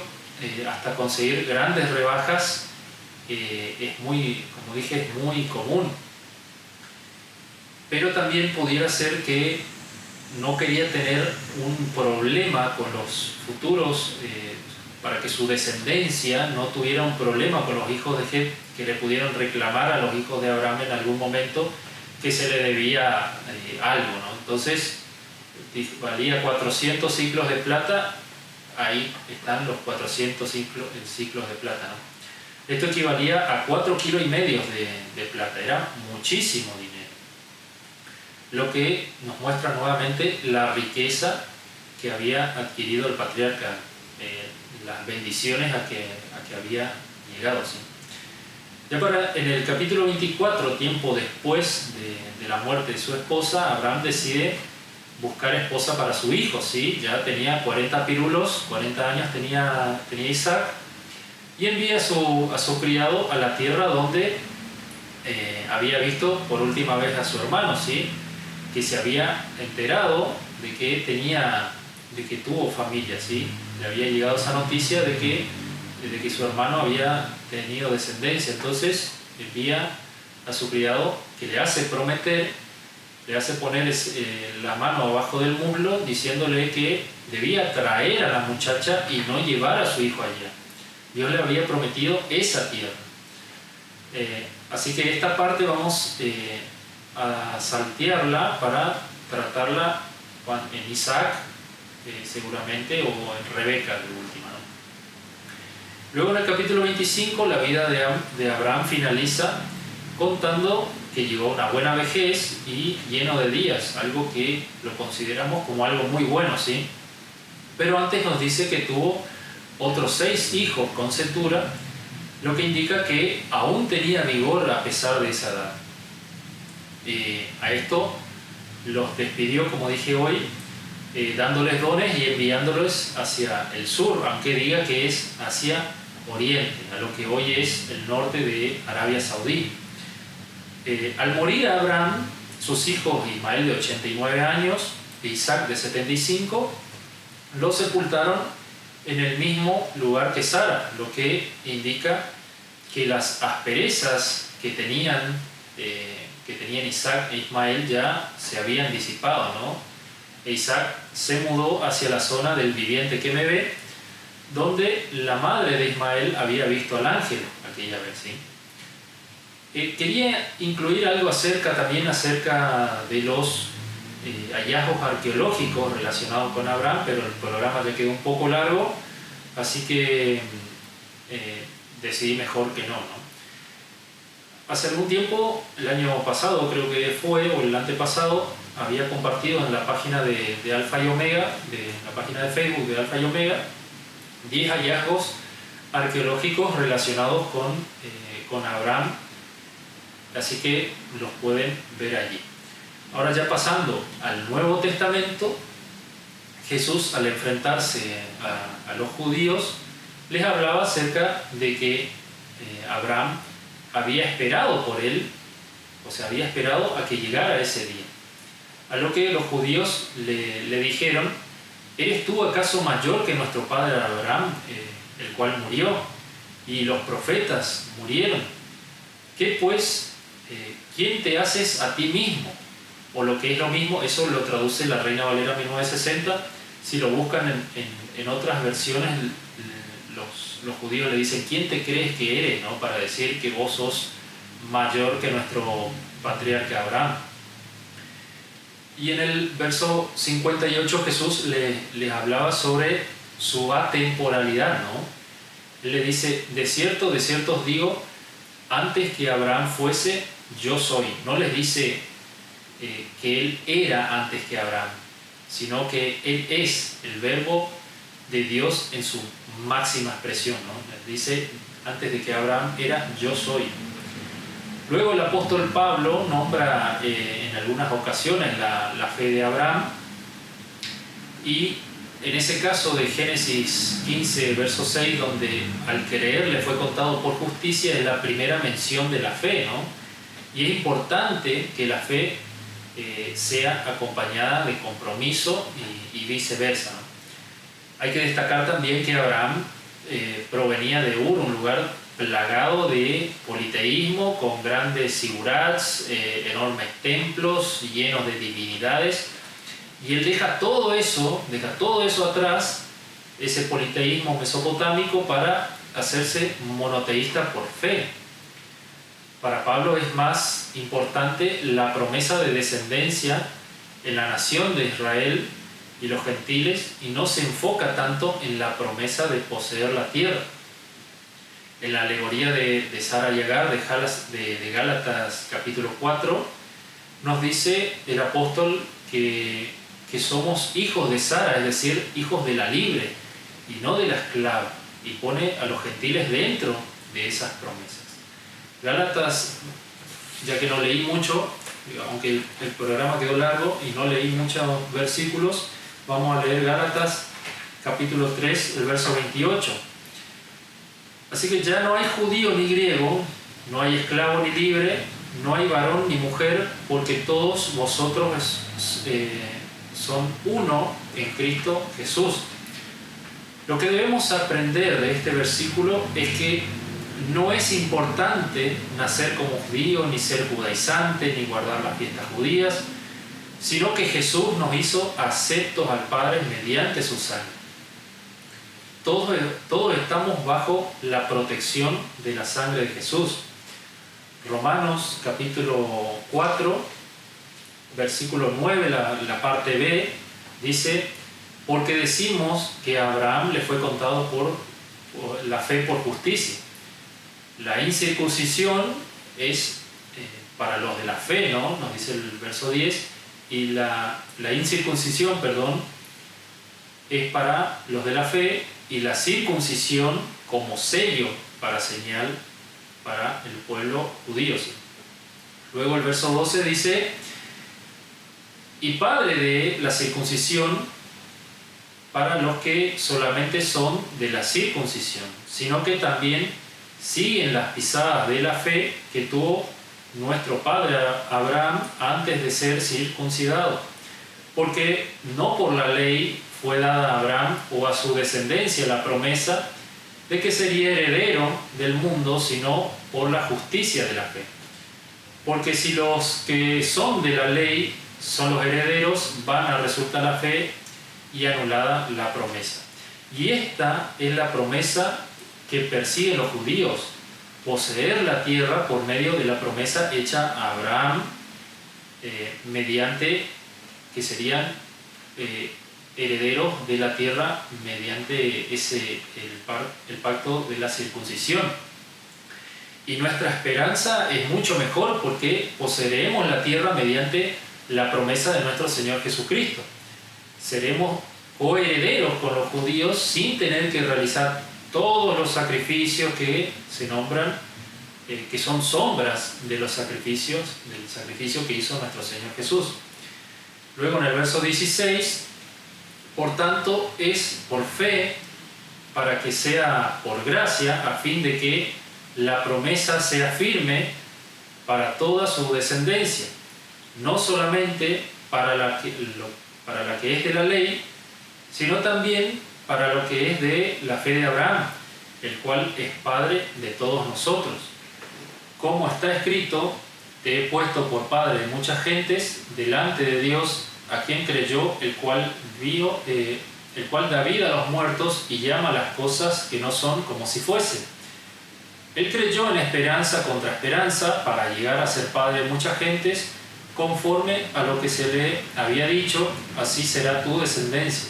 hasta conseguir grandes rebajas es muy, como dije, es muy común. Pero también pudiera ser que no quería tener un problema con los futuros, para que su descendencia no tuviera un problema con los hijos de Het, que le pudieran reclamar a los hijos de Abraham en algún momento que se le debía algo, ¿no? Entonces valía 400 ciclos de plata, ahí están los 400 ciclos de plata, ¿no? Esto equivalía a 4,5 kilos de plata, era muchísimo dinero. Lo que nos muestra nuevamente la riqueza que había adquirido el patriarca, las bendiciones a que había llegado, ¿sí? Ya en el capítulo 24, tiempo después de la muerte de su esposa, Abraham decide buscar esposa para su hijo, ¿sí? Ya tenía 40 pirulos, 40 años tenía Isaac, y envía a su criado a la tierra donde había visto por última vez a su hermano, ¿sí? Que se había enterado de que tuvo familia, ¿sí? Le había llegado esa noticia de que su hermano había tenido descendencia. Entonces envía a su criado, que le hace prometer, le hace poner la mano abajo del muslo, diciéndole que debía traer a la muchacha y no llevar a su hijo allá. Dios le había prometido esa tierra. Así que esta parte vamos a saltearla para tratarla en Isaac, seguramente, o en Rebeca de última, ¿no? Luego en el capítulo 25 la vida de Abraham finaliza contando que llegó a una buena vejez y lleno de días, algo que lo consideramos como algo muy bueno, ¿sí? Pero antes nos dice que tuvo otros 6 hijos con Cetura, lo que indica que aún tenía vigor a pesar de esa edad. A esto los despidió, como dije hoy, dándoles dones y enviándolos hacia el sur, aunque diga que es hacia oriente, a lo que hoy es el norte de Arabia Saudí. Al morir Abraham, sus hijos Ismael de 89 años e Isaac de 75, lo sepultaron en el mismo lugar que Sara, lo que indica que las asperezas que tenían Isaac e Ismael ya se habían disipado, ¿no? E Isaac se mudó hacia la zona del viviente que me ve, donde la madre de Ismael había visto al ángel aquella vez, ¿sí? Quería incluir algo también acerca de los hallazgos arqueológicos relacionados con Abraham, pero el programa ya quedó un poco largo, así que decidí mejor que no. Hace algún tiempo, el año pasado creo que fue, o el antepasado, había compartido en la página de Alfa y Omega, la página de Facebook de Alfa y Omega, 10 hallazgos arqueológicos relacionados con Abraham, así que los pueden ver allí. Ahora ya pasando al Nuevo Testamento, Jesús, al enfrentarse a los judíos, les hablaba acerca de que Abraham había esperado por él, o sea, había esperado a que llegara ese día. A lo que los judíos le dijeron: ¿eres tú acaso mayor que nuestro padre Abraham, el cual murió, y los profetas murieron? ¿Qué pues, quién te haces a ti mismo? O lo que es lo mismo, eso lo traduce la Reina Valera 1960. Si lo buscan en otras versiones, los judíos le dicen: ¿quién te crees que eres, ¿no?, para decir que vos sos mayor que nuestro patriarca Abraham? Y en el verso 58 Jesús les hablaba sobre su atemporalidad, ¿no? Él le dice: de cierto os digo, antes que Abraham fuese, yo soy. No les dice que él era antes que Abraham, sino que él es el verbo de Dios en su máxima expresión, ¿no? Les dice: antes de que Abraham era, yo soy. Luego el apóstol Pablo nombra en algunas ocasiones la fe de Abraham, y en ese caso de Génesis 15, verso 6, donde al creer le fue contado por justicia, es la primera mención de la fe, ¿no? Y es importante que la fe sea acompañada de compromiso y viceversa, ¿no? Hay que destacar también que Abraham provenía de Ur, un lugar plagado de politeísmo, con grandes sigurats, enormes templos llenos de divinidades, y él deja todo eso atrás, ese politeísmo mesopotámico, para hacerse monoteísta por fe. Para Pablo es más importante la promesa de descendencia en la nación de Israel y los gentiles, y no se enfoca tanto en la promesa de poseer la tierra. En la alegoría de Sara y Agar de Gálatas capítulo 4, nos dice el apóstol que somos hijos de Sara, es decir, hijos de la libre y no de la esclava, y pone a los gentiles dentro de esas promesas. Gálatas, ya que no leí mucho, aunque el programa quedó largo y no leí muchos versículos, vamos a leer Gálatas capítulo 3, el verso 28. Así que ya no hay judío ni griego, no hay esclavo ni libre, no hay varón ni mujer, porque todos vosotros son uno en Cristo Jesús. Lo que debemos aprender de este versículo es que no es importante nacer como judío, ni ser judaizante, ni guardar las fiestas judías, sino que Jesús nos hizo aceptos al Padre mediante su sangre. Todos estamos bajo la protección de la sangre de Jesús. Romanos capítulo 4, versículo 9, la parte B, dice: porque decimos que a Abraham le fue contado por la fe por justicia. La incircuncisión es para los de la fe, ¿no? Nos dice el verso 10, y la incircuncisión, es para los de la fe, y la circuncisión como sello para señal para el pueblo judío. Luego el verso 12 dice: y padre de la circuncisión para los que solamente son de la circuncisión, sino que también siguen las pisadas de la fe que tuvo nuestro padre Abraham antes de ser circuncidado, porque no por la ley fue dada a Abraham o a su descendencia la promesa de que sería heredero del mundo, sino por la justicia de la fe. Porque si los que son de la ley son los herederos, van a resultar la fe y anulada la promesa. Y esta es la promesa que persiguen los judíos: poseer la tierra por medio de la promesa hecha a Abraham, mediante que serían herederos de la tierra mediante el pacto de la circuncisión. Y nuestra esperanza es mucho mejor, porque poseeremos la tierra mediante la promesa de nuestro Señor Jesucristo. Seremos coherederos con los judíos sin tener que realizar todos los sacrificios que se nombran, que son sombras de los sacrificios, del sacrificio que hizo nuestro Señor Jesús. Luego en el verso 16, Por tanto, es por fe, para que sea por gracia, a fin de que la promesa sea firme para toda su descendencia, no solamente para la que es de la ley, sino también para lo que es de la fe de Abraham, el cual es Padre de todos nosotros. Como está escrito: te he puesto por padre de muchas gentes delante de Dios, a quien creyó, el cual da vida a los muertos y llama las cosas que no son como si fuesen. Él creyó en esperanza contra esperanza, para llegar a ser padre de muchas gentes, conforme a lo que se le había dicho: así será tu descendencia.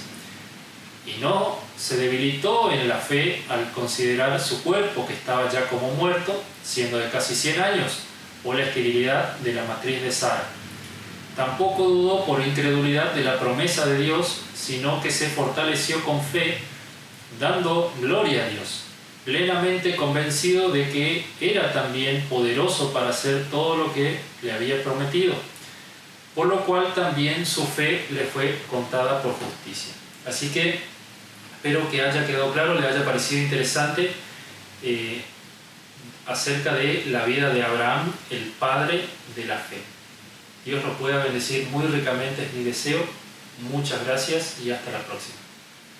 Y no se debilitó en la fe al considerar su cuerpo, que estaba ya como muerto, siendo de casi 100 años, por la esterilidad de la matriz de Sara. Tampoco dudó por incredulidad de la promesa de Dios, sino que se fortaleció con fe, dando gloria a Dios, plenamente convencido de que era también poderoso para hacer todo lo que le había prometido, por lo cual también su fe le fue contada por justicia. Así que espero que haya quedado claro, le haya parecido interesante acerca de la vida de Abraham, el padre de la fe. Dios nos pueda bendecir muy ricamente, es mi deseo. Muchas gracias y hasta la próxima.